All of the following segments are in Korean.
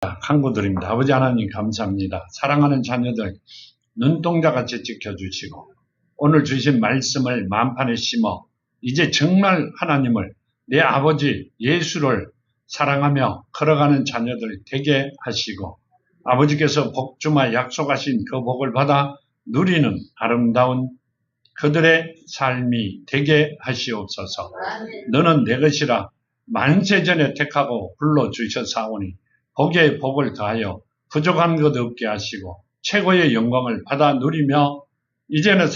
간구드립니다. 아버지 하나님 감사합니다. 사랑하는 자녀들 눈동자같이 지켜주시고 오늘 주신 말씀을 만판에 심어 이제 정말 하나님을 내 아버지 예수를 사랑하며 걸어가는 자녀들 되게 하시고 아버지께서 복주마 약속하신 그 복을 받아 누리는 아름다운 그들의 삶이 되게 하시옵소서. 너는 내 것이라 만세전에 택하고 불러주셨사오니 복에 복을 더하여 부족한 것 없게 하시고 최고의 영광을 받아 누리며 이제는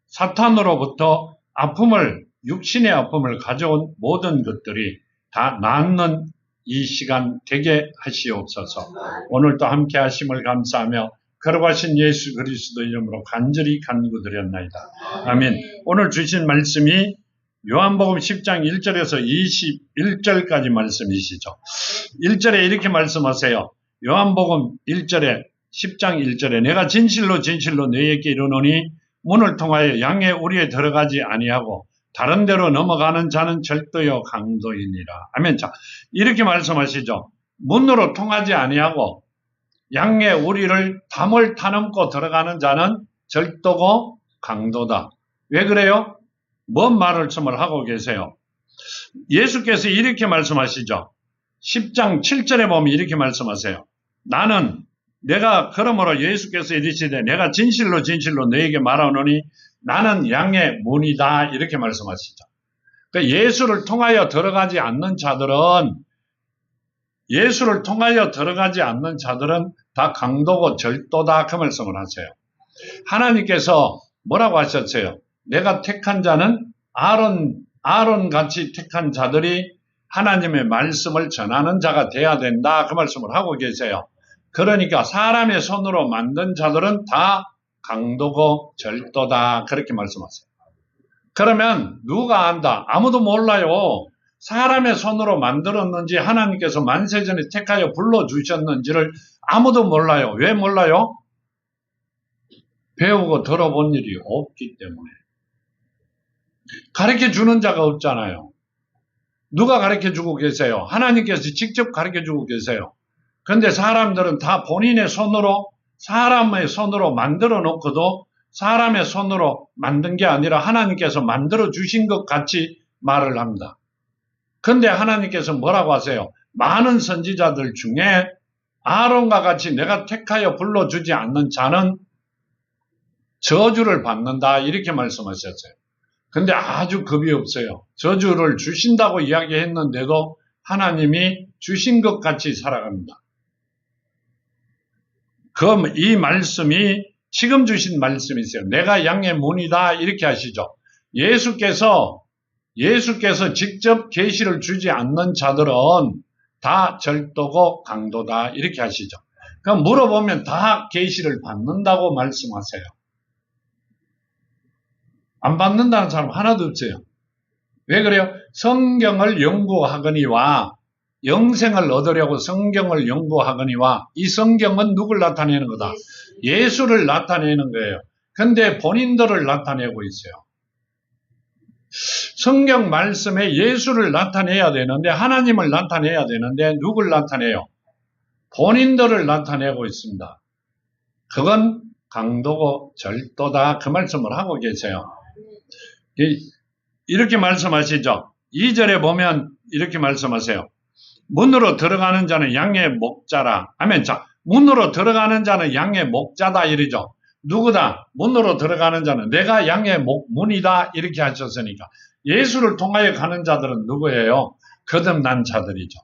사탄으로부터 아픔을 육신의 아픔을 가져온 모든 것들이 다 낫는 이 시간 되게 하시옵소서. 오늘도 함께 하심을 감사하며 걸어가신 예수 그리스도 이름으로 간절히 간구드렸나이다. 아멘. 오늘 주신 말씀이 요한복음 10장 1절에서 21절까지 말씀이시죠. 1절에 이렇게 말씀하세요. 요한복음 1절에 10장 1절에 내가 진실로 진실로 너희에게 이르노니 문을 통하여 양의 우리에 들어가지 아니하고 다른 데로 넘어가는 자는 절도요 강도이니라. 아멘. 자, 이렇게 말씀하시죠. 문으로 통하지 아니하고 양의 우리를 담을 타넘고 들어가는 자는 절도고 강도다. 왜 그래요? 뭔 말씀을 하고 계세요? 예수께서 이렇게 말씀하시죠. 10장 7절에 보면 이렇게 말씀하세요. 내가 그러므로 예수께서 이르시되 내가 진실로 진실로 너에게 말하노니 나는 양의 문이다 이렇게 말씀하시죠. 그러니까 예수를 통하여 들어가지 않는 자들은 다 강도고 절도다 그 말씀을 하세요. 하나님께서 뭐라고 하셨어요? 내가 택한 자는 아론같이 택한 자들이 하나님의 말씀을 전하는 자가 돼야 된다 그 말씀을 하고 계세요. 그러니까 사람의 손으로 만든 자들은 다 강도고 절도다 그렇게 말씀하세요. 그러면 누가 안다? 아무도 몰라요. 사람의 손으로 만들었는지 하나님께서 만세전에 택하여 불러주셨는지를 아무도 몰라요. 왜 몰라요? 배우고 들어본 일이 없기 때문에. 가르쳐주는 자가 없잖아요. 누가 가르쳐주고 계세요? 하나님께서 직접 가르쳐주고 계세요. 그런데 사람들은 다 본인의 손으로 사람의 손으로 만들어 놓고도 사람의 손으로 만든 게 아니라 하나님께서 만들어 주신 것 같이 말을 합니다. 그런데 하나님께서 뭐라고 하세요? 많은 선지자들 중에 아론과 같이 내가 택하여 불러주지 않는 자는 저주를 받는다 이렇게 말씀하셨어요. 근데 아주 겁이 없어요. 저주를 주신다고 이야기했는데도 하나님이 주신 것 같이 살아갑니다. 그럼 이 말씀이 지금 주신 말씀이세요. 내가 양의 문이다 이렇게 하시죠. 예수께서 직접 계시를 주지 않는 자들은 다 절도고 강도다 이렇게 하시죠. 그럼 물어보면 다 계시를 받는다고 말씀하세요. 안 받는다는 사람 하나도 없어요. 왜 그래요? 성경을 연구하거니와 영생을 얻으려고 성경을 연구하거니와 이 성경은 누굴 나타내는 거다? 예수를 나타내는 거예요. 근데 본인들을 나타내고 있어요. 성경 말씀에 예수를 나타내야 되는데 하나님을 나타내야 되는데 누굴 나타내요? 본인들을 나타내고 있습니다. 그건 강도고 절도다 그 말씀을 하고 계세요. 이렇게 말씀하시죠. 2절에 보면 이렇게 말씀하세요. 문으로 들어가는 자는 양의 목자라. 아멘. 자, 문으로 들어가는 자는 양의 목자다 이러죠. 누구다? 문으로 들어가는 자는 내가 양의 문이다 이렇게 하셨으니까 예수를 통하여 가는 자들은 누구예요? 거듭난 자들이죠.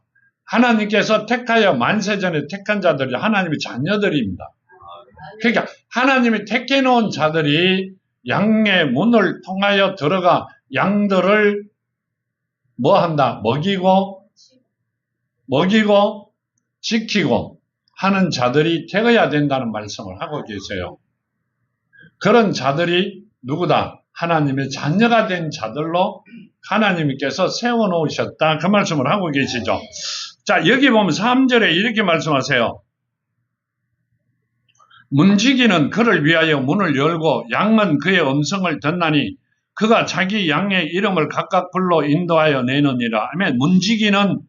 하나님께서 택하여 만세전에 택한 자들이 하나님의 자녀들입니다. 그러니까 하나님이 택해 놓은 자들이 양의 문을 통하여 들어가 양들을 뭐 한다? 먹이고 지키고 하는 자들이 되어야 된다는 말씀을 하고 계세요. 그런 자들이 누구다? 하나님의 자녀가 된 자들로 하나님께서 세워놓으셨다. 그 말씀을 하고 계시죠. 자, 여기 보면 3절에 이렇게 말씀하세요. 문지기는 그를 위하여 문을 열고 양은 그의 음성을 듣나니 그가 자기 양의 이름을 각각 불러 인도하여 내느니라. 아멘. 문지기는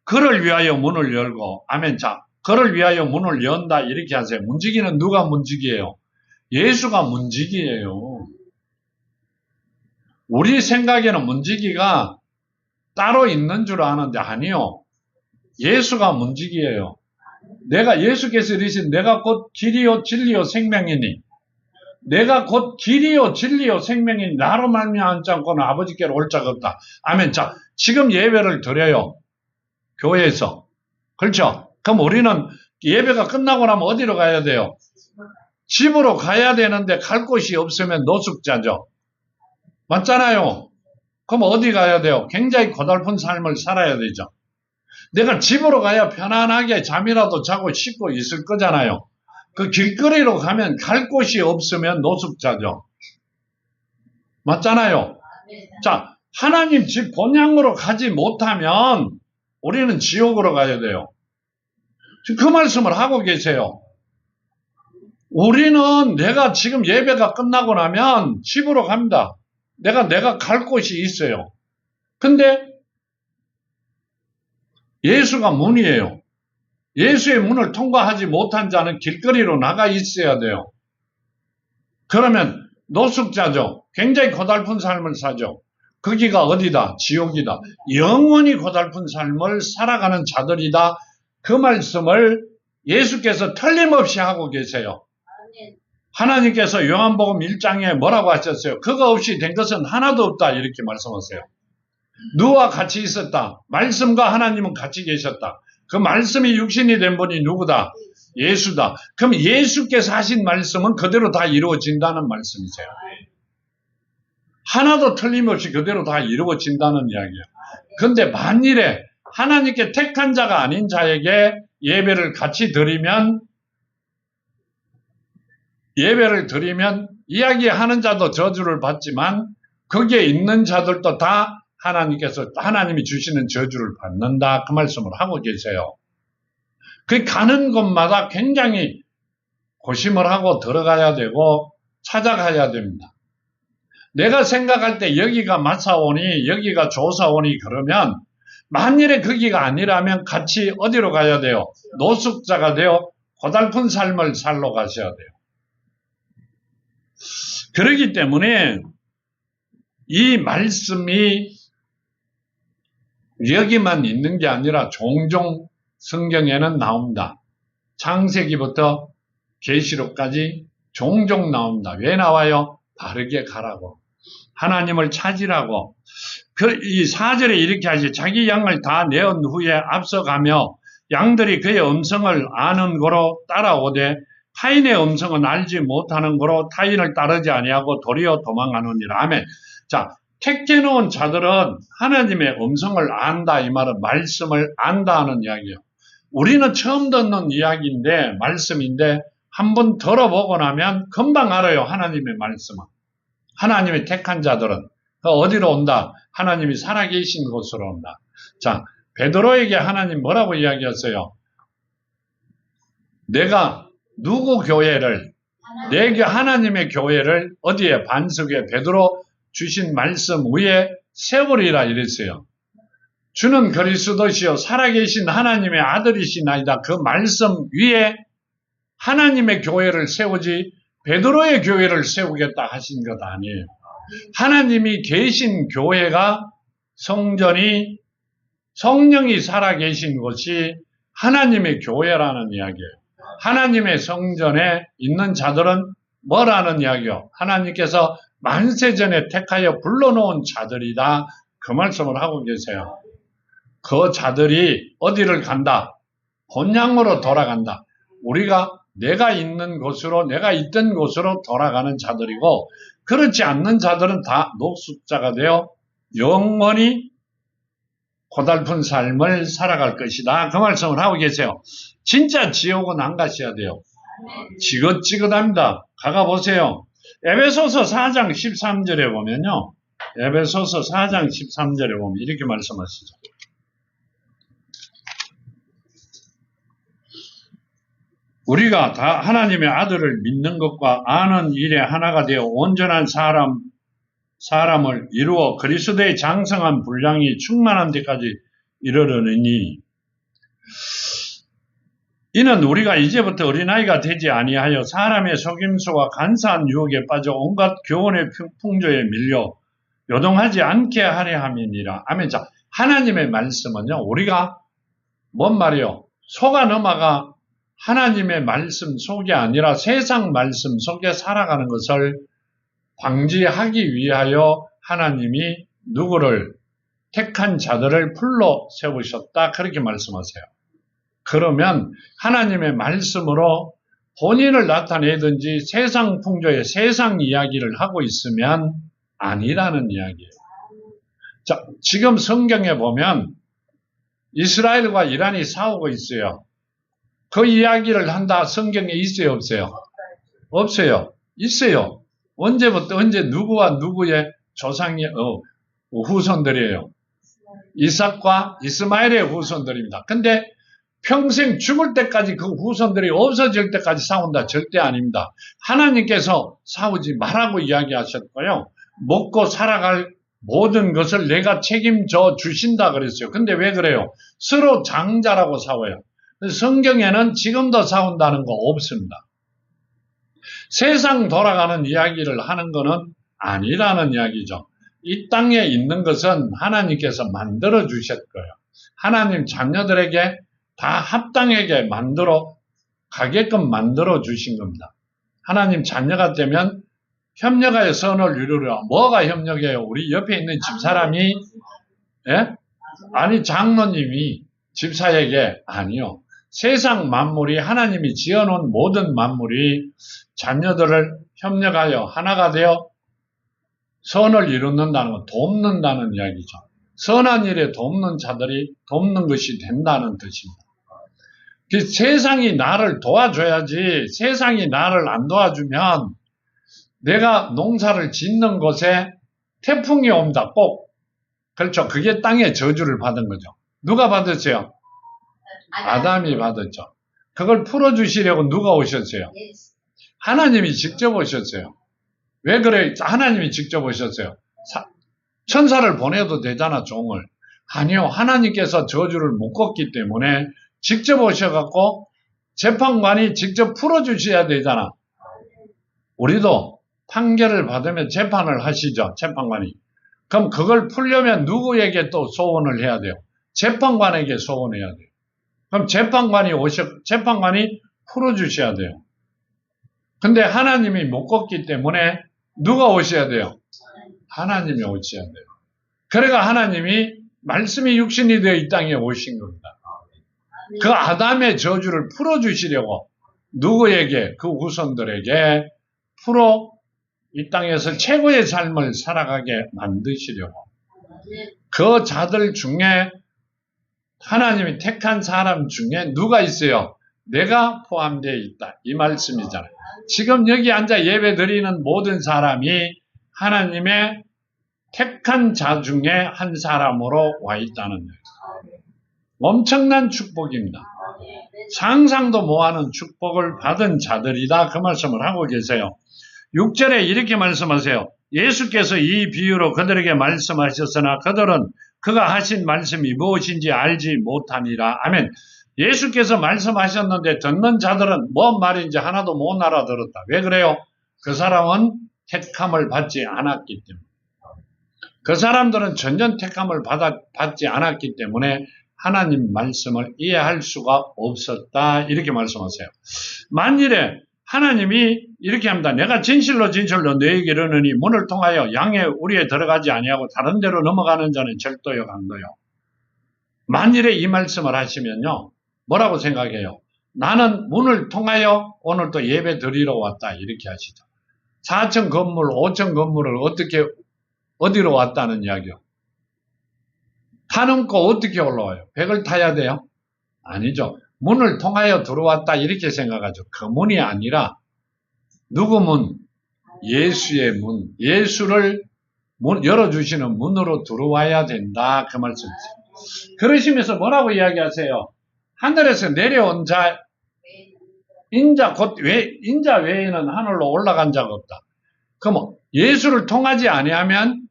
그를 위하여 문을 열고, 아멘. 자, 그를 위하여 문을 연다 이렇게 하세요. 문지기는 누가 문지기예요? 예수가 문지기예요. 우리 생각에는 문지기가 따로 있는 줄 아는데 아니요. 예수가 문지기예요. 내가 예수께서 이르신 내가 곧 길이요 진리요 생명이니, 내가 곧 길이요 진리요 생명이니 나로 말미암지 않고는 아버지께로 올 자가 없다. 아멘. 자, 지금 예배를 드려요. 교회에서. 그렇죠? 그럼 우리는 예배가 끝나고 나면 어디로 가야 돼요? 집으로 가야 되는데 갈 곳이 없으면 노숙자죠. 맞잖아요. 그럼 어디 가야 돼요? 굉장히 고달픈 삶을 살아야 되죠. 내가 집으로 가야 편안하게 잠이라도 자고 씻고 있을 거잖아요. 그 길거리로 가면 갈 곳이 없으면 노숙자죠. 맞잖아요. 자, 하나님 집 본향으로 가지 못하면 우리는 지옥으로 가야 돼요. 지금 그 말씀을 하고 계세요. 우리는 내가 지금 예배가 끝나고 나면 집으로 갑니다. 내가 갈 곳이 있어요. 근데 예수가 문이에요. 예수의 문을 통과하지 못한 자는 길거리로 나가 있어야 돼요. 그러면 노숙자죠. 굉장히 고달픈 삶을 사죠. 거기가 어디다? 지옥이다. 영원히 고달픈 삶을 살아가는 자들이다. 그 말씀을 예수께서 틀림없이 하고 계세요. 하나님께서 요한복음 1장에 뭐라고 하셨어요? 그거 없이 된 것은 하나도 없다 이렇게 말씀하세요. 누구와 같이 있었다. 말씀과 하나님은 같이 계셨다. 그 말씀이 육신이 된 분이 누구다? 예수다. 그럼 예수께서 하신 말씀은 그대로 다 이루어진다는 말씀이세요. 하나도 틀림없이 그대로 다 이루어진다는 이야기예요. 그런데 만일에 하나님께 택한 자가 아닌 자에게 예배를 드리면 이야기하는 자도 저주를 받지만 거기에 있는 자들도 다 하나님이 주시는 저주를 받는다. 그 말씀을 하고 계세요. 그 가는 곳마다 굉장히 고심을 하고 들어가야 되고 찾아가야 됩니다. 내가 생각할 때 여기가 마사오니 여기가 조사오니 그러면 만일에 거기가 아니라면 같이 어디로 가야 돼요? 노숙자가 되어 고달픈 삶을 살러 가셔야 돼요. 그렇기 때문에 이 말씀이 여기만 있는 게 아니라 종종 성경에는 나옵니다. 창세기부터 계시록까지 종종 나옵니다. 왜 나와요? 바르게 가라고. 하나님을 찾으라고. 이 4절에 이렇게 하지. 자기 양을 다 내은 후에 앞서가며 양들이 그의 음성을 아는 거로 따라오되 타인의 음성은 알지 못하는 거로 타인을 따르지 아니하고 도리어 도망하느니라. 아멘. 자, 택해놓은 자들은 하나님의 음성을 안다. 이 말은 말씀을 안다 하는 이야기예요. 우리는 처음 듣는 이야기인데 말씀인데 한번 들어보고 나면 금방 알아요. 하나님의 말씀은. 하나님의 택한 자들은 어디로 온다? 하나님이 살아계신 곳으로 온다. 자, 베드로에게 하나님 뭐라고 이야기했어요? 내가 누구 교회를, 하나님의 교회를 어디에? 반석에 베드로 주신 말씀 위에 세우리라 이랬어요. 주는 그리스도시요 살아계신 하나님의 아들이시나이다. 그 말씀 위에 하나님의 교회를 세우지 베드로의 교회를 세우겠다 하신 것 아니에요. 하나님이 계신 교회가 성전이 성령이 살아계신 곳이 하나님의 교회라는 이야기예요. 하나님의 성전에 있는 자들은 뭐라는 이야기요? 하나님께서 만세전에 택하여 불러놓은 자들이다. 그 말씀을 하고 계세요. 그 자들이 어디를 간다? 본향으로 돌아간다. 우리가 내가 있는 곳으로, 내가 있던 곳으로 돌아가는 자들이고, 그렇지 않는 자들은 다 노숙자가 되어 영원히 고달픈 삶을 살아갈 것이다. 그 말씀을 하고 계세요. 진짜 지옥은 안 가셔야 돼요. 지긋지긋합니다. 가보세요. 에베소서 4장 13절에 보면요. 에베소서 4장 13절에 보면 이렇게 말씀하시죠. 우리가 다 하나님의 아들을 믿는 것과 아는 일에 하나가 되어 온전한 사람을 이루어 그리스도의 장성한 분량이 충만한 데까지 이르르니 이는 우리가 이제부터 어린아이가 되지 아니하여 사람의 속임수와 간사한 유혹에 빠져 온갖 교훈의 풍조에 밀려 요동하지 않게 하려 함이니라. 아멘. 자, 하나님의 말씀은요, 우리가 뭔 말이요? 속아 넘어가 하나님의 말씀 속이 아니라 세상 말씀 속에 살아가는 것을 방지하기 위하여 하나님이 누구를 택한 자들을 불러 세우셨다. 그렇게 말씀하세요. 그러면 하나님의 말씀으로 본인을 나타내든지 세상 풍조의 세상 이야기를 하고 있으면 아니라는 이야기예요. 자, 지금 성경에 보면 이스라엘과 이란이 싸우고 있어요. 그 이야기를 한다 성경에 있어요, 없어요? 없어요. 있어요. 언제부터 언제 누구와 누구의 조상의 후손들이에요. 이삭과 이스마엘의 후손들입니다. 근데 평생 죽을 때까지 그 후손들이 없어질 때까지 싸운다? 절대 아닙니다. 하나님께서 싸우지 말라고 이야기하셨고요. 먹고 살아갈 모든 것을 내가 책임져 주신다 그랬어요. 근데 왜 그래요? 서로 장자라고 싸워요. 성경에는 지금도 싸운다는 거 없습니다. 세상 돌아가는 이야기를 하는 거는 아니라는 이야기죠. 이 땅에 있는 것은 하나님께서 만들어 주셨고요. 하나님 자녀들에게 다 합당하게 만들어 가게끔 만들어 주신 겁니다. 하나님 자녀가 되면 협력하여 선을 이루려. 뭐가 협력해요? 우리 옆에 있는 집사람이 아니 장로님이 집사에게 아니요. 세상 만물이 하나님이 지어놓은 모든 만물이 자녀들을 협력하여 하나가 되어 선을 이루는다는 건 돕는다는 이야기죠. 선한 일에 돕는 자들이 돕는 것이 된다는 뜻입니다. 세상이 나를 도와줘야지 세상이 나를 안 도와주면 내가 농사를 짓는 곳에 태풍이 옵니다. 꼭. 그렇죠. 그게 땅의 저주를 받은 거죠. 누가 받았어요? 아담이 받았죠. 그걸 풀어주시려고 누가 오셨어요? 하나님이 직접 오셨어요. 왜 그래? 하나님이 직접 오셨어요. 천사를 보내도 되잖아, 종을. 아니요. 하나님께서 저주를 묶었기 때문에 직접 오셔갖고 재판관이 직접 풀어주셔야 되잖아. 우리도 판결을 받으면 재판을 하시죠, 재판관이. 그럼 그걸 풀려면 누구에게 또 소원을 해야 돼요? 재판관에게 소원해야 돼요. 그럼 재판관이 풀어주셔야 돼요. 근데 하나님이 묶었기 때문에 누가 오셔야 돼요? 하나님이 오셔야 돼요. 그러니까 하나님이 말씀이 육신이 되어 이 땅에 오신 겁니다. 그 아담의 저주를 풀어주시려고 누구에게? 그 후손들에게 풀어 이 땅에서 최고의 삶을 살아가게 만드시려고. 그 자들 중에 하나님이 택한 사람 중에 누가 있어요? 내가 포함되어 있다. 이 말씀이잖아요. 지금 여기 앉아 예배 드리는 모든 사람이 하나님의 택한 자 중에 한 사람으로 와 있다는 거예요. 엄청난 축복입니다. 상상도 못하는 축복을 받은 자들이다. 그 말씀을 하고 계세요. 6절에 이렇게 말씀하세요. 예수께서 이 비유로 그들에게 말씀하셨으나 그들은 그가 하신 말씀이 무엇인지 알지 못하니라. 아멘. 예수께서 말씀하셨는데 듣는 자들은 뭔 말인지 하나도 못 알아들었다. 왜 그래요? 그 사람은 택함을 받지 않았기 때문에. 그 사람들은 전전 택함을 받지 않았기 때문에 하나님 말씀을 이해할 수가 없었다. 이렇게 말씀하세요. 만일에 하나님이 이렇게 합니다. 내가 진실로 너에게 이르노니 문을 통하여 양의 우리에 들어가지 아니하고 다른 데로 넘어가는 자는 절도요 강도요. 만일에 이 말씀을 하시면요. 뭐라고 생각해요? 나는 문을 통하여 오늘 또 예배 드리러 왔다. 이렇게 하시죠. 4층 건물, 5층 건물을 어디로 왔다는 이야기요? 타 넘고 어떻게 올라와요? 벽을 타야 돼요? 아니죠. 문을 통하여 들어왔다 이렇게 생각하죠. 그 문이 아니라 누구 문? 예수의 문. 예수를 열어주시는 문으로 들어와야 된다. 그 말씀이죠. 그러시면서 뭐라고 이야기하세요? 하늘에서 내려온 자, 인자 외에는 하늘로 올라간 자가 없다. 그럼 예수를 통하지 아니하면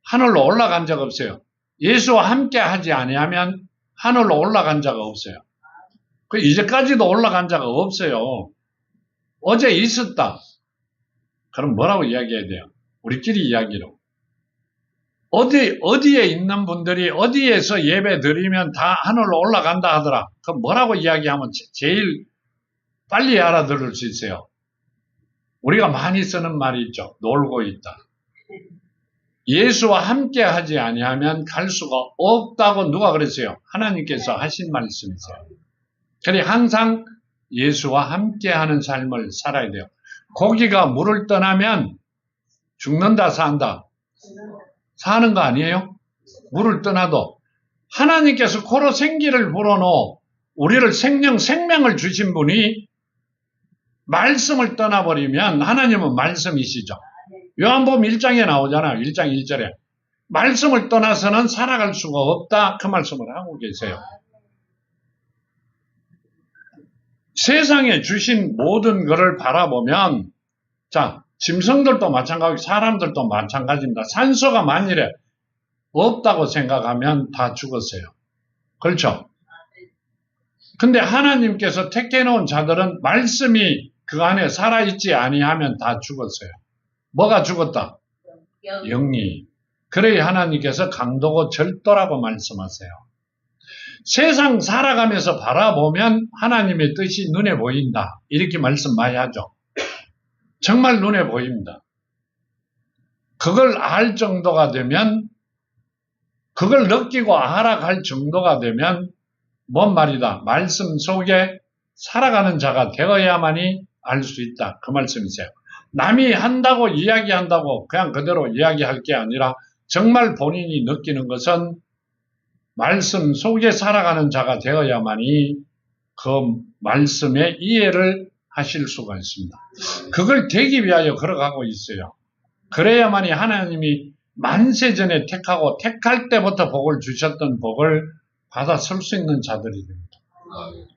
하늘로 올라간 자가 없어요. 예수와 함께 하지 아니하면 하늘로 올라간 자가 없어요. 그 이제까지도 올라간 자가 없어요. 어제 있었다. 그럼 뭐라고 이야기해야 돼요? 우리끼리 이야기로. 어디에 있는 분들이 어디에서 예배 드리면 다 하늘로 올라간다 하더라. 그럼 뭐라고 이야기하면 제일 빨리 알아들을 수 있어요? 우리가 많이 쓰는 말이 있죠. 놀고 있다. 예수와 함께 하지 아니하면 갈 수가 없다고 누가 그랬어요? 하나님께서 하신 말씀이세요. 그래 항상 예수와 함께 하는 삶을 살아야 돼요. 고기가 물을 떠나면 죽는다 산다. 사는 거 아니에요? 물을 떠나도 하나님께서 코로 생기를 불어넣어 우리를 생명을 주신 분이 말씀을 떠나버리면 하나님은 말씀이시죠. 요한복음 1장에 나오잖아요. 1장 1절에. 말씀을 떠나서는 살아갈 수가 없다. 그 말씀을 하고 계세요. 세상에 주신 모든 것을 바라보면 자, 짐승들도 마찬가지고 사람들도 마찬가지입니다. 산소가 만일에 없다고 생각하면 다 죽었어요. 그렇죠? 근데 하나님께서 택해놓은 자들은 말씀이 그 안에 살아있지 아니하면 다 죽었어요. 뭐가 죽었다? 영이. 그래야 하나님께서 강도고 절도라고 말씀하세요. 세상 살아가면서 바라보면 하나님의 뜻이 눈에 보인다. 이렇게 말씀 많이 하죠. 정말 눈에 보입니다. 그걸 알 정도가 되면, 그걸 느끼고 알아갈 정도가 되면 뭔 말이다? 말씀 속에 살아가는 자가 되어야만이 알 수 있다. 그 말씀이세요. 남이 한다고 이야기한다고 그냥 그대로 이야기할 게 아니라 정말 본인이 느끼는 것은 말씀 속에 살아가는 자가 되어야만이 그 말씀의 이해를 하실 수가 있습니다. 그걸 되기 위하여 걸어가고 있어요. 그래야만이 하나님이 만세전에 택하고 택할 때부터 복을 주셨던 복을 받아 쓸 수 있는 자들이 됩니다.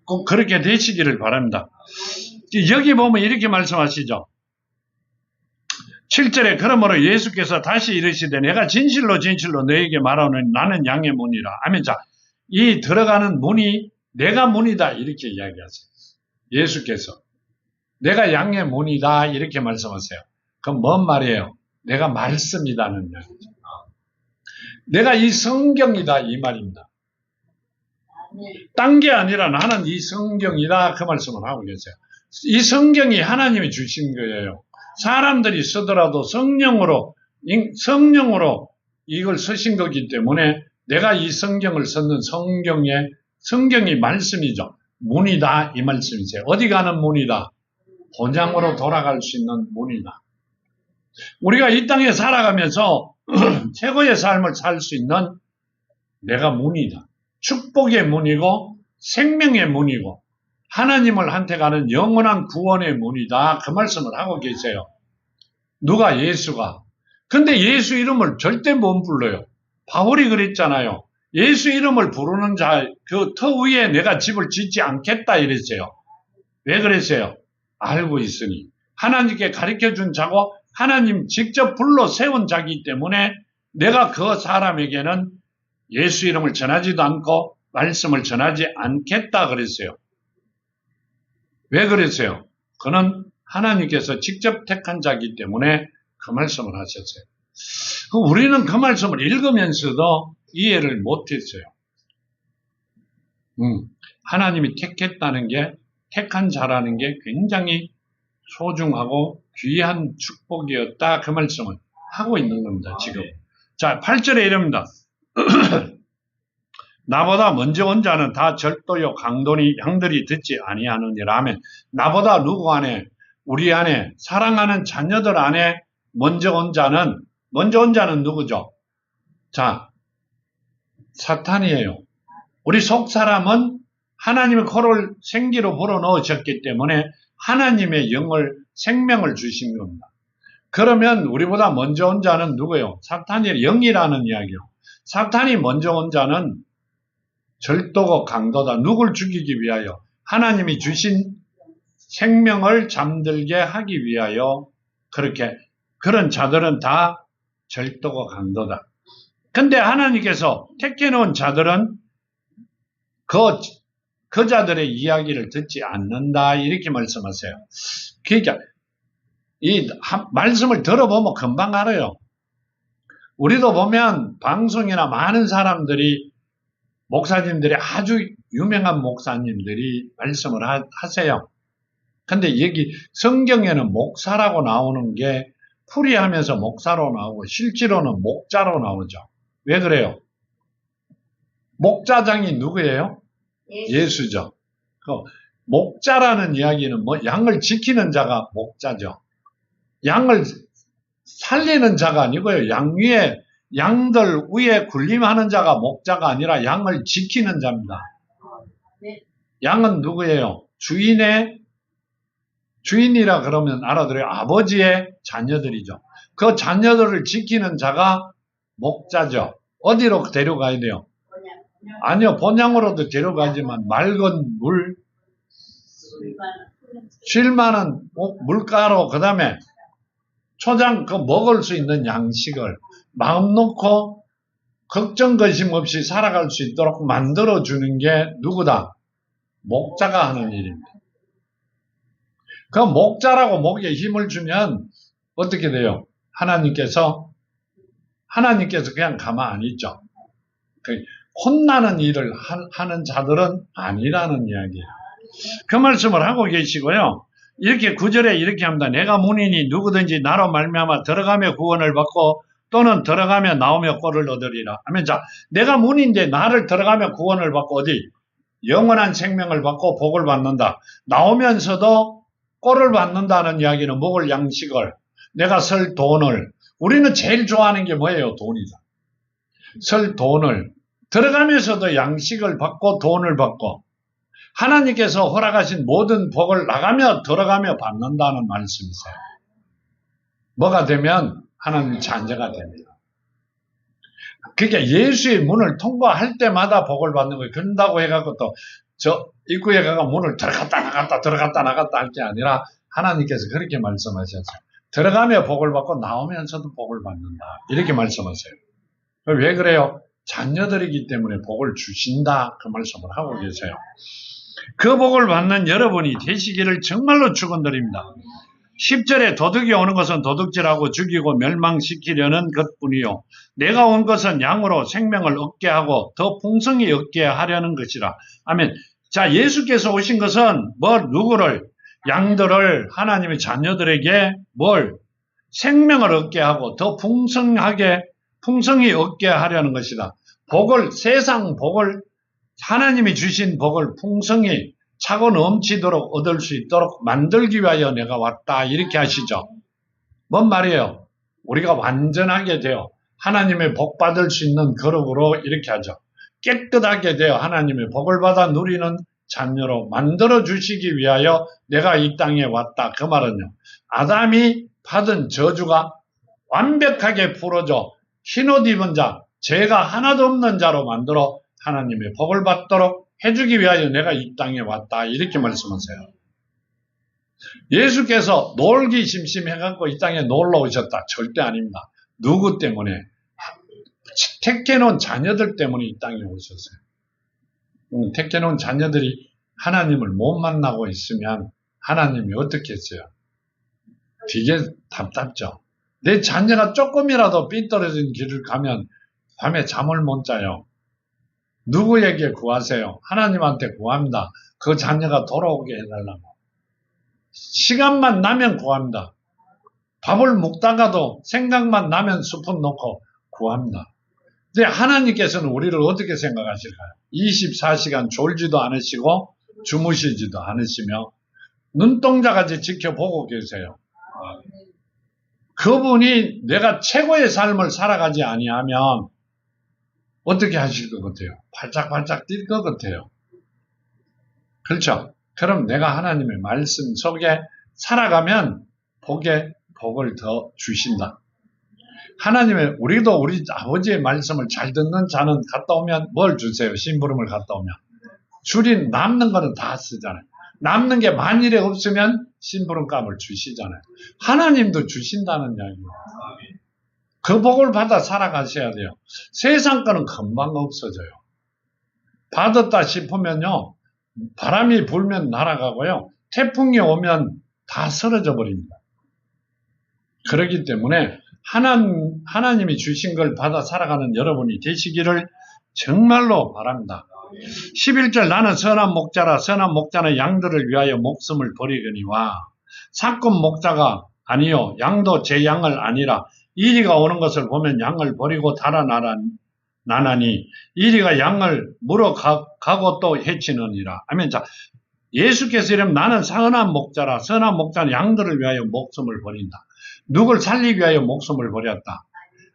꼭 그렇게 되시기를 바랍니다. 여기 보면 이렇게 말씀하시죠. 7절에 그러므로 예수께서 다시 이르시되 내가 진실로 너에게 말하노니 나는 양의 문이라. 아멘. 자, 이 들어가는 문이 내가 문이다 이렇게 이야기하세요. 예수께서 내가 양의 문이다 이렇게 말씀하세요. 그럼 뭔 말이에요? 내가 말씀이다는 이야기죠. 내가 이 성경이다 이 말입니다. 딴 게 아니라 나는 이 성경이다 그 말씀을 하고 계세요. 이 성경이 하나님이 주신 거예요. 사람들이 쓰더라도 성령으로 이걸 쓰신 거기 때문에 내가 이 성경을 썼는 성경이 말씀이죠. 문이다 이 말씀이세요. 어디 가는 문이다? 본향으로 돌아갈 수 있는 문이다. 우리가 이 땅에 살아가면서 최고의 삶을 살 수 있는 내가 문이다. 축복의 문이고 생명의 문이고 하나님을 한테 가는 영원한 구원의 문이다. 그 말씀을 하고 계세요. 누가? 예수가. 근데 예수 이름을 절대 못 불러요. 바울이 그랬잖아요. 예수 이름을 부르는 자, 그 터 위에 내가 집을 짓지 않겠다 이랬어요. 왜 그랬어요? 알고 있으니. 하나님께 가르쳐준 자고 하나님 직접 불러 세운 자기 때문에 내가 그 사람에게는 예수 이름을 전하지도 않고 말씀을 전하지 않겠다 그랬어요. 왜 그랬어요? 그는 하나님께서 직접 택한 자이기 때문에 그 말씀을 하셨어요. 우리는 그 말씀을 읽으면서도 이해를 못했어요. 하나님이 택했다는 게, 택한 자라는 게 굉장히 소중하고 귀한 축복이었다. 그 말씀을 하고 있는 겁니다, 지금. 자, 8절에 이럽니다. 나보다 먼저 온 자는 다 절도요 강도니 양들이 듣지 아니하느니라 하면 나보다 누구 안에 우리 안에 사랑하는 자녀들 안에 먼저 온 자는 누구죠? 자, 사탄이에요. 우리 속 사람은 하나님의 코를 생기로 불어넣으셨기 때문에 하나님의 생명을 주신 겁니다. 그러면 우리보다 먼저 온 자는 누구예요? 사탄이 영이라는 이야기요. 사탄이 먼저 온 자는 절도고 강도다. 누굴 죽이기 위하여? 하나님이 주신 생명을 잠들게 하기 위하여 그런 자들은 다 절도고 강도다. 근데 하나님께서 택해놓은 자들은 그 자들의 이야기를 듣지 않는다 이렇게 말씀하세요. 그러니까 이 말씀을 들어보면 금방 알아요. 우리도 보면 방송이나 많은 사람들이 목사님들이 아주 유명한 목사님들이 말씀을 하세요. 근데 여기 성경에는 목사라고 나오는 게 풀이하면서 목사로 나오고 실제로는 목자로 나오죠. 왜 그래요? 목자장이 누구예요? 예수죠. 목자라는 이야기는 양을 지키는 자가 목자죠. 양을 살리는 자가 아니고요. 양들 위에 군림하는 자가 목자가 아니라 양을 지키는 자입니다. 양은 누구예요? 주인이라 그러면 알아들어요. 아버지의 자녀들이죠. 그 자녀들을 지키는 자가 목자죠. 어디로 데려가야 돼요? 아니요, 본향으로도 데려가지만 맑은 물, 쉴 만한 물가로, 그 다음에 초장 먹을 수 있는 양식을 마음 놓고 걱정 근심 없이 살아갈 수 있도록 만들어주는 게 누구다? 목자가 하는 일입니다. 그 목자라고 목에 힘을 주면 어떻게 돼요? 하나님께서 그냥 가만 안 있죠. 혼나는 일을 하는 자들은 아니라는 이야기예요. 그 말씀을 하고 계시고요. 이렇게 9절에 이렇게 합니다. 내가 문이니 누구든지 나로 말미암아 들어가며 구원을 받고 또는 들어가며 나오며 꼴을 얻으리라. 하면 자, 내가 문인데 나를 들어가며 구원을 받고 어디? 영원한 생명을 받고 복을 받는다. 나오면서도 꼴을 받는다는 이야기는 먹을 양식을, 내가 쓸 돈을, 우리는 제일 좋아하는 게 뭐예요? 돈이죠. 쓸 돈을, 들어가면서도 양식을 받고 돈을 받고 하나님께서 허락하신 모든 복을 나가며 들어가며 받는다는 말씀이세요. 뭐가 되면 하나님 자녀가 됩니다. 그러니까 예수의 문을 통과할 때마다 복을 받는 거예요. 그런다고 해갖고 또 저 입구에 가서 문을 들어갔다 나갔다 할 게 아니라 하나님께서 그렇게 말씀하셨어요. 들어가며 복을 받고 나오면서도 복을 받는다. 이렇게 말씀하세요. 왜 그래요? 자녀들이기 때문에 복을 주신다. 그 말씀을 하고 계세요. 그 복을 받는 여러분이 되시기를 정말로 축원드립니다. 10절에 도둑이 오는 것은 도둑질하고 죽이고 멸망시키려는 것뿐이요. 내가 온 것은 양으로 생명을 얻게 하고 더 풍성히 얻게 하려는 것이라. 아멘. 자, 예수께서 오신 것은 누구를? 양들을, 하나님의 자녀들에게 생명을 얻게 하고 더 풍성히 얻게 하려는 것이다. 세상 복을, 하나님이 주신 복을 풍성히 차고 넘치도록 얻을 수 있도록 만들기 위하여 내가 왔다. 이렇게 하시죠. 뭔 말이에요? 우리가 완전하게 되어 하나님의 복 받을 수 있는 거룩으로 이렇게 하죠. 깨끗하게 되어 하나님의 복을 받아 누리는 자녀로 만들어 주시기 위하여 내가 이 땅에 왔다. 그 말은요. 아담이 받은 저주가 완벽하게 풀어져 흰옷 입은 자, 죄가 하나도 없는 자로 만들어 하나님의 복을 받도록 해주기 위하여 내가 이 땅에 왔다. 이렇게 말씀하세요. 예수께서 놀기 심심해갖고 이 땅에 놀러 오셨다. 절대 아닙니다. 누구 때문에? 택해놓은 자녀들 때문에 이 땅에 오셨어요. 택해놓은 자녀들이 하나님을 못 만나고 있으면 하나님이 어떻게 했어요? 되게 답답죠. 내 자녀가 조금이라도 삐뚤어진 길을 가면 밤에 잠을 못 자요. 누구에게 구하세요? 하나님한테 구합니다. 그 자녀가 돌아오게 해달라고. 시간만 나면 구합니다. 밥을 먹다가도 생각만 나면 스푼 넣고 구합니다. 근데 하나님께서는 우리를 어떻게 생각하실까요? 24시간 졸지도 않으시고 주무시지도 않으시며 눈동자같이 지켜보고 계세요. 그분이 내가 최고의 삶을 살아가지 아니하면 어떻게 하실 것 같아요? 발짝발짝 뛸 것 같아요. 그렇죠? 그럼 내가 하나님의 말씀 속에 살아가면 복을 더 주신다. 우리도 우리 아버지의 말씀을 잘 듣는 자는 갔다 오면 뭘 주세요? 심부름을 갔다 오면. 줄이 남는 거는 다 쓰잖아요. 남는 게 만일에 없으면 심부름값을 주시잖아요. 하나님도 주신다는 이야기예요. 그 복을 받아 살아가셔야 돼요. 세상 거는 금방 없어져요. 받았다 싶으면요, 바람이 불면 날아가고요, 태풍이 오면 다 쓰러져 버립니다. 그렇기 때문에 하나님이 주신 걸 받아 살아가는 여러분이 되시기를 정말로 바랍니다. 11절 나는 선한 목자라 선한 목자는 양들을 위하여 목숨을 버리거니와 사꾼 목자가 아니요 양도 제 양을 아니라 이리가 오는 것을 보면 양을 버리고 달아나나니 이리가 양을 물어가고 또 해치느니라. 아멘. 자, 예수께서 이러면 나는 선한 목자라 선한 목자는 양들을 위하여 목숨을 버린다. 누굴 살리기 위하여 목숨을 버렸다.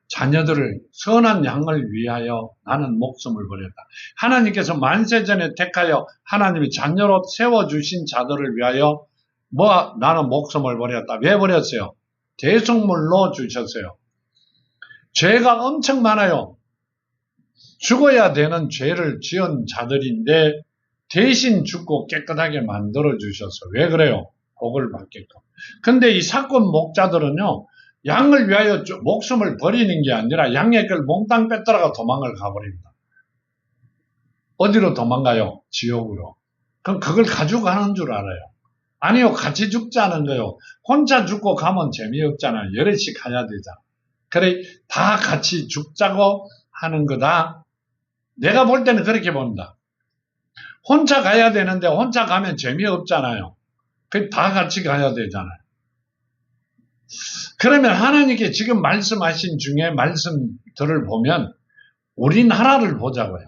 자녀들을 선한 양을 위하여 나는 목숨을 버렸다. 하나님께서 만세전에 택하여 하나님이 자녀로 세워주신 자들을 위하여 나는 목숨을 버렸다. 왜 버렸어요? 대속물로 주셨어요. 죄가 엄청 많아요. 죽어야 되는 죄를 지은 자들인데 대신 죽고 깨끗하게 만들어 주셔서 왜 그래요? 복을 받게끔. 근데 이 사건 목자들은요, 양을 위하여 목숨을 버리는 게 아니라 양의 걸 몽땅 뺏다가 도망을 가버립니다. 어디로 도망가요? 지옥으로. 그럼 그걸 가지고 가는 줄 알아요. 아니요, 같이 죽자는 거요. 혼자 죽고 가면 재미없잖아요. 여럿이 가야 되잖아. 그래, 다 같이 죽자고 하는 거다. 내가 볼 때는 그렇게 봅니다. 혼자 가야 되는데 혼자 가면 재미없잖아요. 다 같이 가야 되잖아요. 그러면 하나님께 지금 말씀하신 중에 말씀들을 보면 우리나라를 보자고요.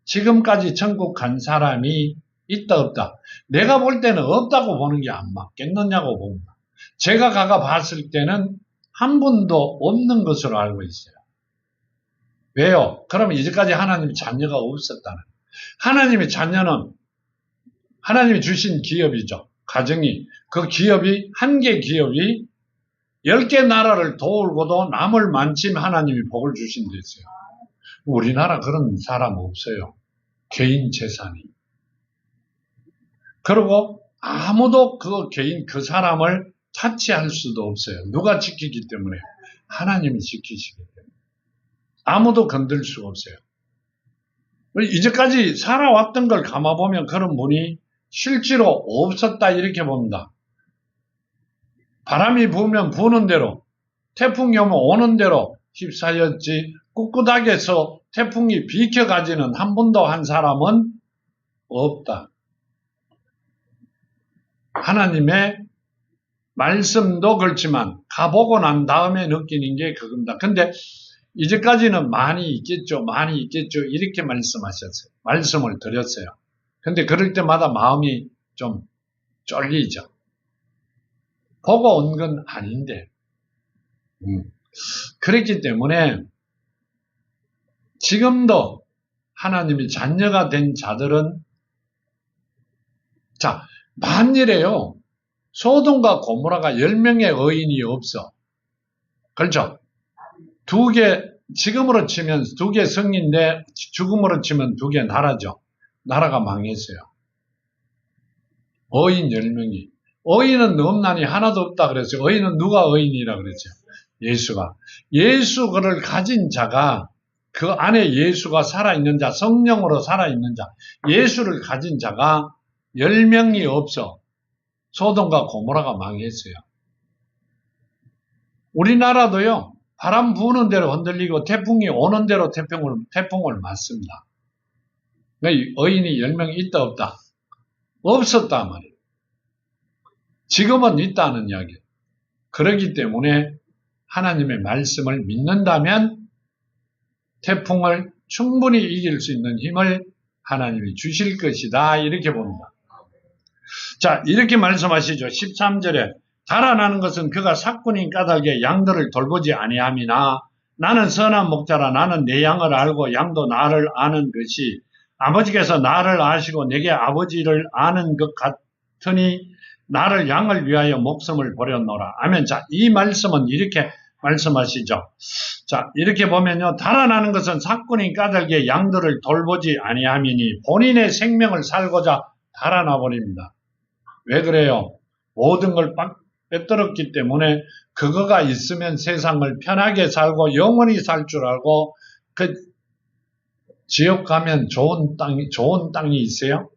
지금까지 천국 간 사람이 있다 없다. 내가 볼 때는 없다고 보는 게 안 맞겠느냐고 봅니다. 제가 가가 봤을 때는 한 분도 없는 것으로 알고 있어요. 왜요? 그러면 이제까지 하나님의 자녀가 없었다는. 하나님의 자녀는 하나님이 주신 기업이죠. 가정이. 그 기업이, 한 개 기업이 10개 나라를 도울고도 남을 만침 하나님이 복을 주신 데 있어요. 우리나라 그런 사람 없어요. 개인 재산이. 그리고 아무도 그 사람을 타치할 수도 없어요. 누가 지키기 때문에? 하나님이 지키시기 때문에. 아무도 건들 수가 없어요. 이제까지 살아왔던 걸 감아보면 그런 분이 실제로 없었다 이렇게 봅니다. 바람이 부으면 부는 대로, 태풍이 오면 오는 대로 휩싸였지 꿋꿋하게서 태풍이 비켜가지는 한 번도 한 사람은 없다. 하나님의 말씀도 그렇지만 가보고 난 다음에 느끼는 게 그겁니다. 근데 이제까지는 많이 있겠죠. 이렇게 말씀하셨어요. 말씀을 드렸어요. 근데 그럴 때마다 마음이 좀 쫄리죠. 보고 온 건 아닌데. 그렇기 때문에 지금도 하나님이 자녀가 된 자들은 자, 만일에요. 소돔과 고모라가 10명의 의인이 없어. 그렇죠? 지금으로 치면 2개 성인데 죽음으로 치면 2개 나라죠. 나라가 망했어요. 의인 10명이. 의인은 넘나니 하나도 없다 그랬어요. 의인은 누가 의인이라 그랬죠? 예수가. 예수를 가진 자가 그 안에 예수가 살아있는 자, 성령으로 살아있는 자, 예수를 가진 자가 10명이 없어. 소돔과 고모라가 망했어요. 우리나라도요. 바람 부는 대로 흔들리고 태풍이 오는 대로 태풍을 맞습니다. 의인이 10명 있다 없다? 없었다 말이에요. 지금은 있다는 이야기예요. 그렇기 때문에 하나님의 말씀을 믿는다면 태풍을 충분히 이길 수 있는 힘을 하나님이 주실 것이다 이렇게 봅니다. 자, 이렇게 말씀하시죠. 13절에 달아나는 것은 그가 사꾼인 까닭에 양들을 돌보지 아니함이나 나는 선한 목자라 나는 내 양을 알고 양도 나를 아는 것이 아버지께서 나를 아시고 내게 아버지를 아는 것 같으니 나를 양을 위하여 목숨을 버렸노라. 아멘. 자, 이 말씀은 이렇게 말씀하시죠. 자, 이렇게 보면요. 달아나는 것은 사꾼인 까닭에 양들을 돌보지 아니함이니 본인의 생명을 살고자 달아나 버립니다. 왜 그래요? 모든 걸 빼떨었기 때문에 그거가 있으면 세상을 편하게 살고 영원히 살 줄 알고 지역 가면 좋은 땅이 있어요?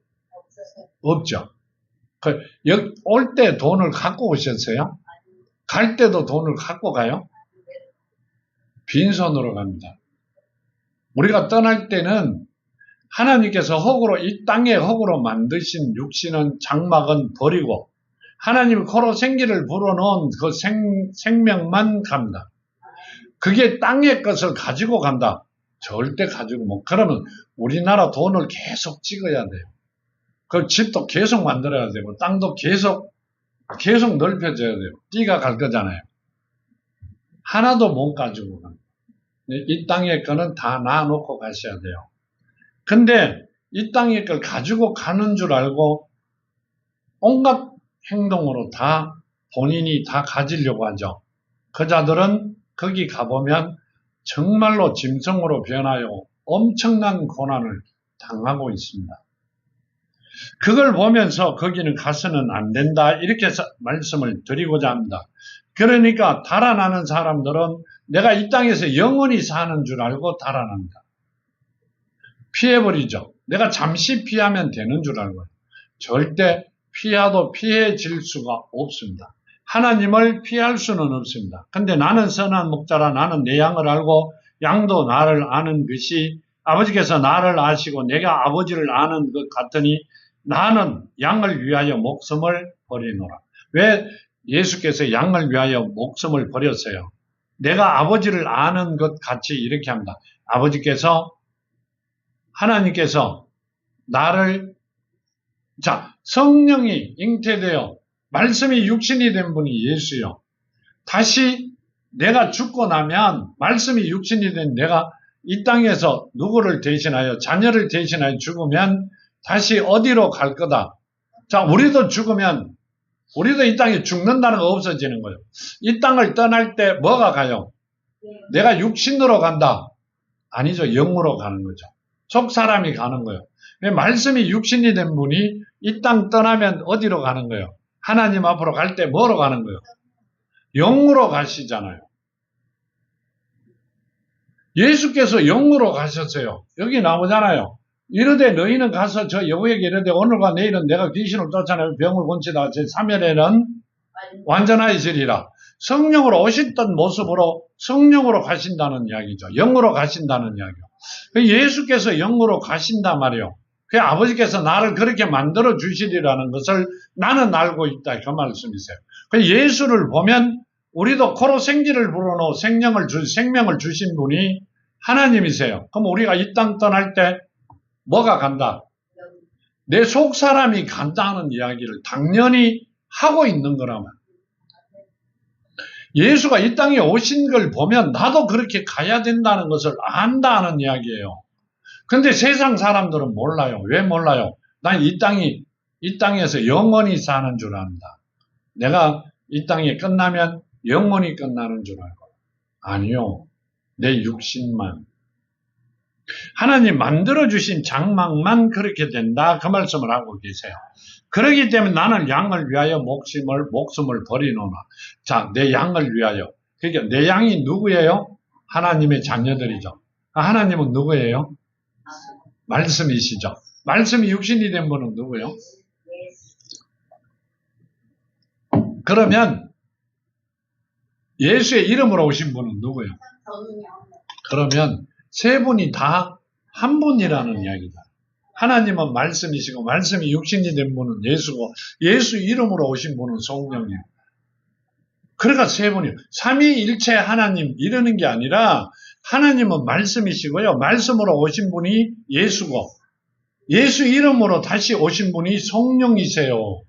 없죠. 올 때 돈을 갖고 오셨어요? 갈 때도 돈을 갖고 가요? 빈손으로 갑니다. 우리가 떠날 때는 하나님께서 흙으로, 이 땅에 흙으로 만드신 육신은, 장막은 버리고 하나님이 코로 생기를 불어넣은 그 생명만 갑니다. 그게 땅의 것을 가지고 간다. 절대 가지고 못. 그러면 우리나라 돈을 계속 찍어야 돼요. 그 집도 계속 만들어야 되고 땅도 계속 넓혀져야 돼요. 띠가 갈 거잖아요. 하나도 못 가지고 갑니다. 이 땅의 거는 다 놔놓고 가셔야 돼요. 근데 이 땅의 걸 가지고 가는 줄 알고 온갖 행동으로 다 본인이 다 가지려고 하죠. 그 자들은 거기 가보면 정말로 짐승으로 변하여 엄청난 고난을 당하고 있습니다. 그걸 보면서 거기는 가서는 안 된다, 이렇게 말씀을 드리고자 합니다. 그러니까 달아나는 사람들은 내가 이 땅에서 영원히 사는 줄 알고 달아납니다. 피해버리죠. 내가 잠시 피하면 되는 줄 알고요. 절대 피해도 피해질 수가 없습니다. 하나님을 피할 수는 없습니다. 근데 나는 선한 목자라, 나는 내 양을 알고 양도 나를 아는 것이, 아버지께서 나를 아시고 내가 아버지를 아는 것 같으니 나는 양을 위하여 목숨을 버리노라. 왜 예수께서 양을 위하여 목숨을 버렸어요? 내가 아버지를 아는 것 같이 이렇게 합니다. 아버지께서, 하나님께서 나를, 성령이 잉태되어 말씀이 육신이 된 분이 예수요. 다시 내가 죽고 나면 말씀이 육신이 된 내가 이 땅에서 누구를 대신하여, 자녀를 대신하여 죽으면 다시 어디로 갈 거다. 우리도 죽으면, 우리도 이 땅에 죽는다는 거 없어지는 거예요. 이 땅을 떠날 때 뭐가 가요? 내가 육신으로 간다. 아니죠. 영으로 가는 거죠. 속 사람이 가는 거예요. 말씀이 육신이 된 분이 이 땅 떠나면 어디로 가는 거예요? 하나님 앞으로 갈 때 뭐로 가는 거예요? 영으로 가시잖아요. 예수께서 영으로 가셨어요. 여기 나오잖아요. 이르되 너희는 가서 저 여우에게 이르되 오늘과 내일은 내가 귀신을 쫓아내고 병을 고치다 제3일에는 완전하여지리라. 성령으로 오셨던 모습으로 성령으로 가신다는 이야기죠. 영으로 가신다는 이야기요. 예수께서 영으로 가신단 말이에요. 그 아버지께서 나를 그렇게 만들어 주시리라는 것을 나는 알고 있다, 그 말씀이세요. 그 예수를 보면 우리도 코로 생기를 불어넣어 생명을 주신 분이 하나님이세요. 그럼 우리가 이 땅 떠날 때 뭐가 간다? 내 속 사람이 간다는 이야기를 당연히 하고 있는 거라면, 예수가 이 땅에 오신 걸 보면 나도 그렇게 가야 된다는 것을 안다는 이야기예요. 근데 세상 사람들은 몰라요. 왜 몰라요? 난 이 땅에서 영원히 사는 줄 안다. 내가 이 땅이 끝나면 영원히 끝나는 줄 알고. 아니요. 내 육신만. 하나님 만들어주신 장막만 그렇게 된다, 그 말씀을 하고 계세요. 그렇기 때문에 나는 양을 위하여 목숨을 버리노나. 내 양을 위하여. 그러니까 내 양이 누구예요? 하나님의 자녀들이죠. 하나님은 누구예요? 말씀이시죠. 말씀이 육신이 된 분은 누구예요? 그러면 예수의 이름으로 오신 분은 누구예요? 그러면 세 분이 다 한 분이라는 이야기다. 하나님은 말씀이시고 말씀이 육신이 된 분은 예수고 예수 이름으로 오신 분은 성령이에요. 그러니까 세 분이에요. 삼위일체 하나님 이러는 게 아니라 하나님은 말씀이시고요. 말씀으로 오신 분이 예수고 예수 이름으로 다시 오신 분이 성령이세요.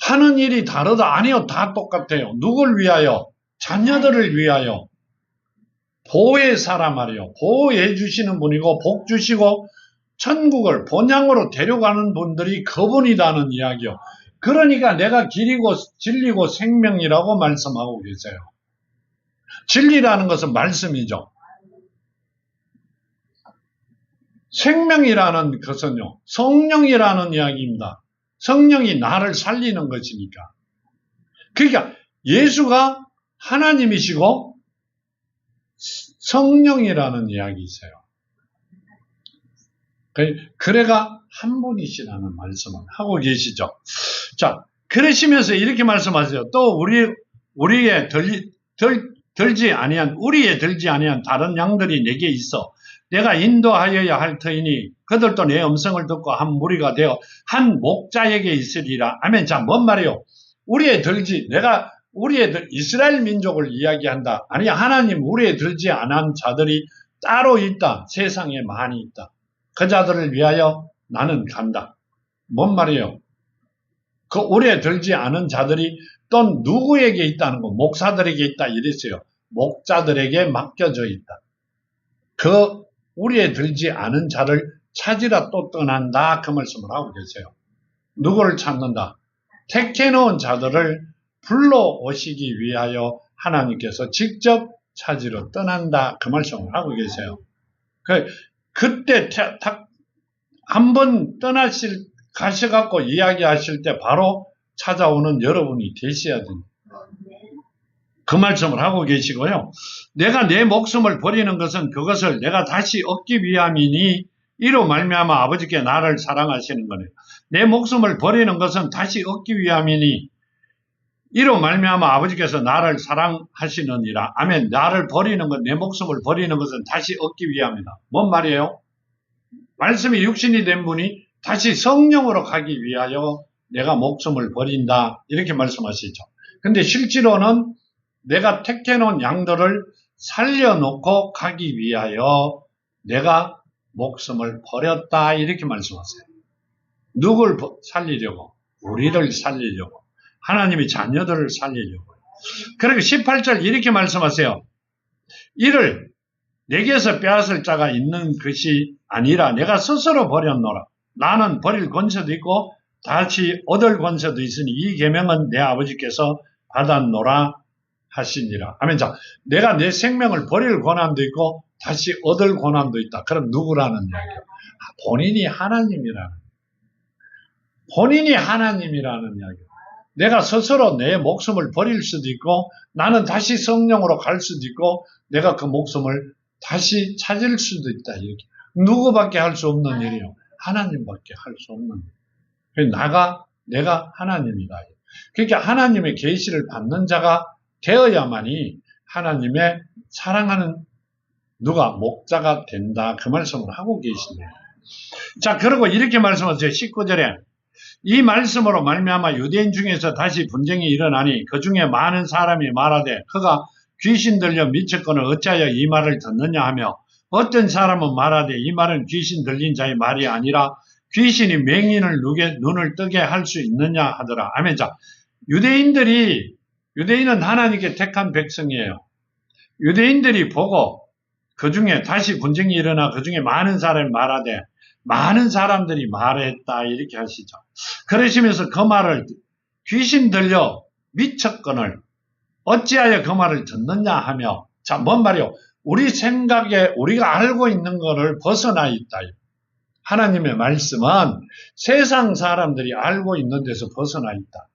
하는 일이 다르다? 아니요. 다 똑같아요. 누굴 위하여? 자녀들을 위하여. 보호의 사람 말이요. 보호해 주시는 분이고 복 주시고 천국을 본향으로 데려가는 분들이 그분이라는 이야기요. 그러니까 내가 길이고 진리고 생명이라고 말씀하고 계세요. 진리라는 것은 말씀이죠. 생명이라는 것은요. 성령이라는 이야기입니다. 성령이 나를 살리는 것이니까. 그러니까 예수가 하나님이시고 성령이라는 이야기이세요. 그래가 한 분이시라는 말씀을 하고 계시죠. 자, 그러시면서 이렇게 말씀하세요. 또 우리에 들지 아니한 다른 양들이 내게 있어 내가 인도하여야 할 터이니 그들도 내 음성을 듣고 한 무리가 되어 한 목자에게 있으리라. 아멘. 자, 뭔 말이요? 이스라엘 민족을 이야기한다. 아니, 하나님 우리에 들지 않은 자들이 따로 있다. 세상에 많이 있다. 그 자들을 위하여 나는 간다. 뭔 말이에요? 그 우리에 들지 않은 자들이 또 누구에게 있다는 거? 목사들에게 있다 이랬어요. 목자들에게 맡겨져 있다. 그 우리에 들지 않은 자를 찾으러 또 떠난다. 그 말씀을 하고 계세요. 누구를 찾는다? 택해놓은 자들을 불러오시기 위하여 하나님께서 직접 찾으러 떠난다. 그 말씀을 하고 계세요. 그때 한번 가셔갖고 이야기하실 때 바로 찾아오는 여러분이 되셔야 됩니다. 그 말씀을 하고 계시고요. 내가 내 목숨을 버리는 것은 그것을 내가 다시 얻기 위함이니 이로 말미암아 아버지께 나를 사랑하시는 거네요. 내 목숨을 버리는 것은 다시 얻기 위함이니 이로 말미암아 아버지께서 나를 사랑하시느니라. 아멘. 내 목숨을 버리는 것은 다시 얻기 위함이다. 뭔 말이에요? 말씀이 육신이 된 분이 다시 성령으로 가기 위하여 내가 목숨을 버린다. 이렇게 말씀하시죠. 근데 실제로는 내가 택해놓은 양들을 살려놓고 가기 위하여 내가 목숨을 버렸다. 이렇게 말씀하세요. 누굴 살리려고? 우리를 살리려고. 하나님의 자녀들을 살리려고. 그리고 18절 이렇게 말씀하세요. 이를 내게서 빼앗을 자가 있는 것이 아니라 내가 스스로 버렸노라. 나는 버릴 권세도 있고 다시 얻을 권세도 있으니 이 계명은 내 아버지께서 받았노라 하시니라. 아멘. 자, 내가 내 생명을 버릴 권한도 있고 다시 얻을 권한도 있다. 그럼 누구라는 이야기예요? 본인이 하나님이라는 이야기예요. 내가 스스로 내 목숨을 버릴 수도 있고 나는 다시 성령으로 갈 수도 있고 내가 그 목숨을 다시 찾을 수도 있다. 이렇게. 누구밖에 할 수 없는 일이요. 하나님밖에 할 수 없는 일. 내가 하나님이다. 그러니까 하나님의 계시를 받는 자가 되어야만이 하나님의 사랑하는 목자가 된다. 그 말씀을 하고 계시네요. 자, 그리고 이렇게 말씀하세요. 19절에 이 말씀으로 말미암아 유대인 중에서 다시 분쟁이 일어나니 그 중에 많은 사람이 말하되 그가 귀신 들려 미쳤거늘 어찌하여 이 말을 듣느냐 하며 어떤 사람은 말하되 이 말은 귀신 들린 자의 말이 아니라 귀신이 맹인을 눈을 뜨게 할 수 있느냐 하더라. 아멘. 자, 유대인은 하나님께 택한 백성이에요. 유대인들이 보고 그 중에 다시 분쟁이 일어나 그 중에 많은 사람이 말하되 많은 사람들이 말했다. 이렇게 하시죠. 그러시면서 그 말을 귀신 들려 미쳤거늘 어찌하여 그 말을 듣느냐 하며 자, 뭔 말이요? 우리 생각에 우리가 알고 있는 것을 벗어나 있다. 하나님의 말씀은 세상 사람들이 알고 있는 데서 벗어나 있다.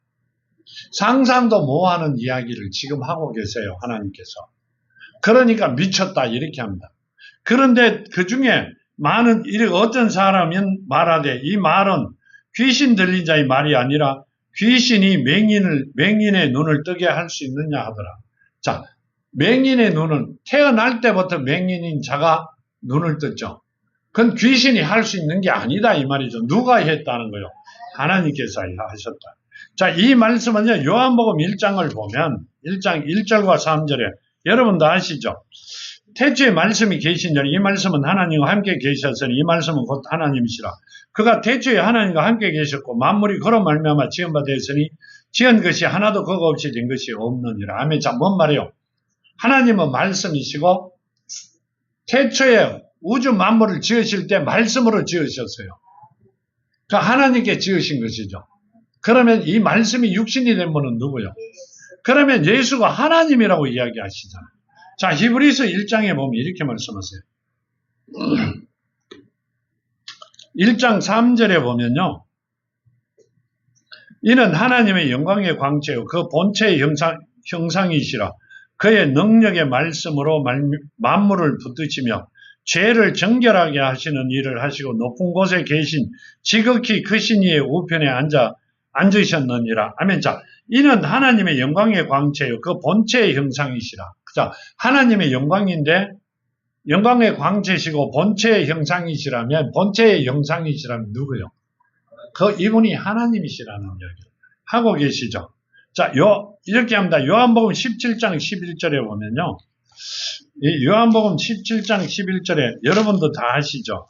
상상도 못하는 이야기를 지금 하고 계세요. 하나님께서. 그러니까 미쳤다 이렇게 합니다. 그런데 그 중에 어떤 사람은 말하되 이 말은 귀신 들린 자의 말이 아니라 귀신이 맹인의 눈을 뜨게 할 수 있느냐 하더라. 자, 맹인의 눈은 태어날 때부터 맹인인 자가 눈을 떴죠. 그건 귀신이 할 수 있는 게 아니다 이 말이죠. 누가 했다는 거요? 하나님께서 하셨다. 자, 이 말씀은요. 요한복음 1장을 보면 1장 1절과 3절에 여러분도 아시죠? 태초에 말씀이 계신 전에 이 말씀은 하나님과 함께 계셨으니 이 말씀은 곧 하나님이시라. 그가 태초에 하나님과 함께 계셨고 만물이 그로 말미암아 지은 바 되었으니 지은 것이 하나도 그거 없이 된 것이 없느니라. 아멘. 자, 뭔 말이요? 하나님은 말씀이시고 태초에 우주 만물을 지으실 때 말씀으로 지으셨어요. 그러니까 하나님께 지으신 것이죠. 그러면 이 말씀이 육신이 된 분은 누구요? 그러면 예수가 하나님이라고 이야기하시잖아요. 자, 히브리서 1장에 보면 이렇게 말씀하세요. 1장 3절에 보면요. 이는 하나님의 영광의 광채요 그 본체의 형상이시라. 그의 능력의 말씀으로 만물을 붙드시며 죄를 정결하게 하시는 일을 하시고 높은 곳에 계신 지극히 크신 이의 우편에 앉으셨느니라. 아멘. 자, 이는 하나님의 영광의 광채요. 그 본체의 형상이시라. 자, 하나님의 영광인데 영광의 광채시고 본체의 형상이시라면 누구요? 이분이 하나님이시라는 이야기를 하고 계시죠. 자, 이렇게 합니다. 요한복음 17장 11절에 보면요. 이 요한복음 17장 11절에 여러분도 다 아시죠?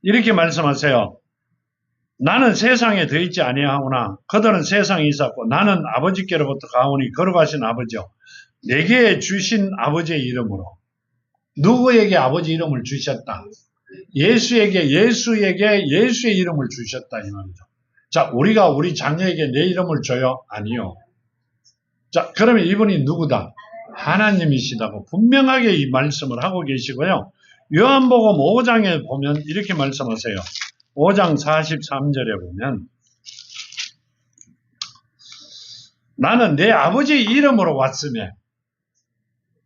이렇게 말씀하세요. 나는 세상에 더 있지 아니하오나 그들은 세상에 있었고 나는 아버지께로부터 가오니 거룩하신 아버지요. 내게 주신 아버지의 이름으로. 누구에게 아버지 이름을 주셨다? 예수의 이름을 주셨다 이 말이죠. 자, 우리가 우리 자녀에게 내 이름을 줘요? 아니요. 자, 그러면 이분이 누구다? 하나님이시다고 분명하게 이 말씀을 하고 계시고요. 요한복음 5장에 보면 이렇게 말씀하세요. 5장 43절에 보면 나는 내 아버지의 이름으로 왔으며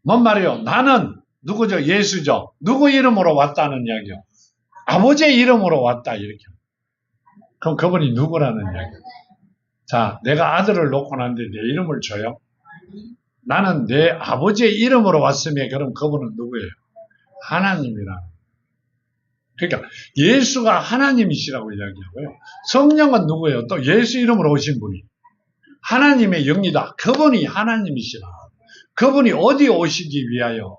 뭔 말이요? 나는 누구죠? 예수죠. 누구 이름으로 왔다는 이야기요? 아버지의 이름으로 왔다 이렇게. 그럼 그분이 누구라는 이야기요? 자, 내가 아들을 놓고 났는데 내 이름을 줘요? 나는 내 아버지의 이름으로 왔으며 그럼 그분은 누구예요? 하나님이라. 그러니까 예수가 하나님이시라고 이야기하고요. 성령은 누구예요? 또 예수 이름으로 오신 분이 하나님의 영이다. 그분이 하나님이시라. 그분이 어디 오시기 위하여?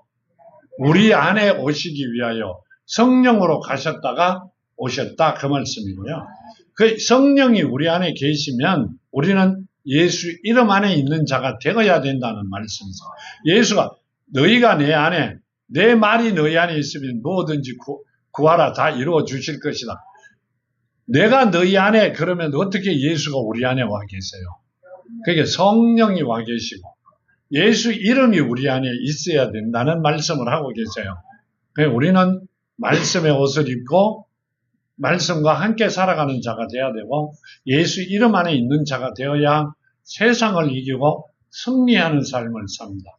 우리 안에 오시기 위하여 성령으로 가셨다가 오셨다 그 말씀이고요. 그 성령이 우리 안에 계시면 우리는 예수 이름 안에 있는 자가 되어야 된다는 말씀이죠. 예수가 너희가 내 안에 내 말이 너희 안에 있으면 뭐든지 구하라 다 이루어 주실 것이다. 내가 너희 안에 그러면 어떻게 예수가 우리 안에 와 계세요? 그게 성령이 와 계시고 예수 이름이 우리 안에 있어야 된다는 말씀을 하고 계세요. 우리는 말씀의 옷을 입고 말씀과 함께 살아가는 자가 되어야 되고 예수 이름 안에 있는 자가 되어야 세상을 이기고 승리하는 삶을 삽니다.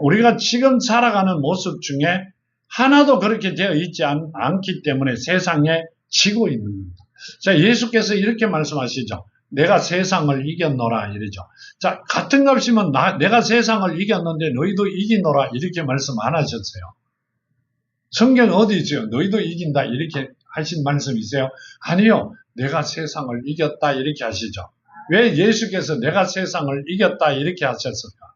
우리가 지금 살아가는 모습 중에 하나도 그렇게 되어 있지 않기 때문에 세상에 지고 있는 겁니다. 자, 예수께서 이렇게 말씀하시죠. 내가 세상을 이겼노라 이러죠. 자, 같은 값이면 내가 세상을 이겼는데 너희도 이기노라 이렇게 말씀 안 하셨어요. 성경 어디 있어요? 너희도 이긴다 이렇게 하신 말씀이세요? 아니요. 내가 세상을 이겼다 이렇게 하시죠. 왜 예수께서 내가 세상을 이겼다 이렇게 하셨을까?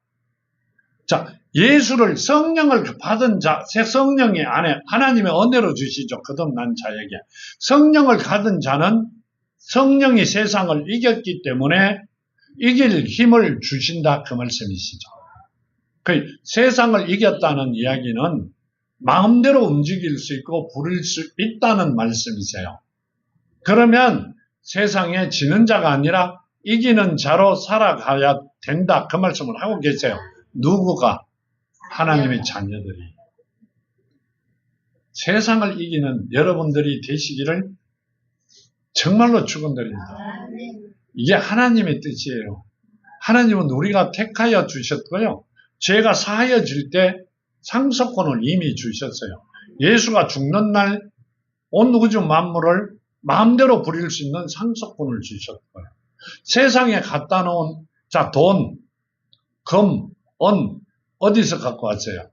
자, 예수를 성령을 받은 자, 성령이 안에 하나님의 은혜로 주시죠. 거듭난 자에게. 성령을 받은 자는 성령이 세상을 이겼기 때문에 이길 힘을 주신다 그 말씀이시죠. 그 세상을 이겼다는 이야기는 마음대로 움직일 수 있고 부릴 수 있다는 말씀이세요. 그러면 세상에 지는 자가 아니라 이기는 자로 살아가야 된다 그 말씀을 하고 계세요. 누구가? 하나님의 자녀들이. 세상을 이기는 여러분들이 되시기를 정말로 축원드립니다. 이게 하나님의 뜻이에요. 하나님은 우리가 택하여 주셨고요. 죄가 사하여질 때 상속권을 이미 주셨어요. 예수가 죽는 날 온 우주 만물을 마음대로 부릴 수 있는 상속권을 주셨고요. 세상에 갖다 놓은 돈, 금, 은 어디서 갖고 왔어요?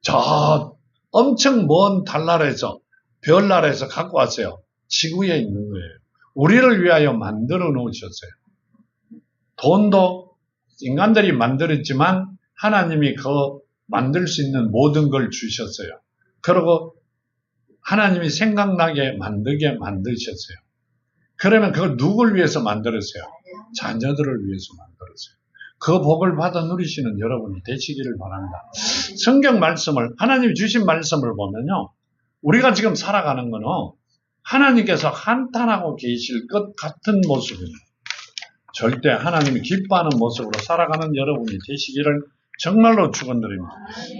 저 엄청 먼 달나라에서 별나라에서 갖고 왔어요. 지구에 있는 거예요. 우리를 위하여 만들어 놓으셨어요. 돈도 인간들이 만들었지만 하나님이 만들 수 있는 모든 걸 주셨어요. 그리고 하나님이 생각나게 만들게 만드셨어요. 그러면 그걸 누굴 위해서 만들었어요? 자녀들을 위해서 만들었어요. 그 복을 받아 누리시는 여러분이 되시기를 바랍니다. 성경 말씀을, 하나님이 주신 말씀을 보면요. 우리가 지금 살아가는 거는 하나님께서 한탄하고 계실 것 같은 모습입니다. 절대 하나님이 기뻐하는 모습으로 살아가는 여러분이 되시기를 정말로 축원드립니다.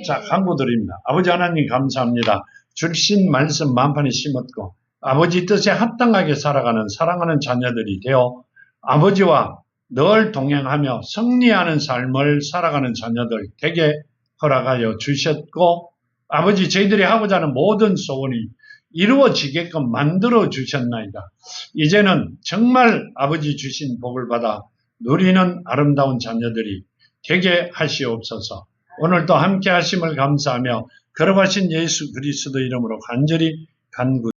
자, 간구드립니다. 아버지 하나님 감사합니다. 주신 말씀 만판에 심었고 아버지 뜻에 합당하게 살아가는 사랑하는 자녀들이 되어 아버지와 늘 동행하며 승리하는 삶을 살아가는 자녀들 되게 허락하여 주셨고 아버지 저희들이 하고자 하는 모든 소원이 이루어지게끔 만들어 주셨나이다. 이제는 정말 아버지 주신 복을 받아 누리는 아름다운 자녀들이 되게 하시옵소서. 오늘도 함께 하심을 감사하며 걸어가신 예수 그리스도 이름으로 간절히 간구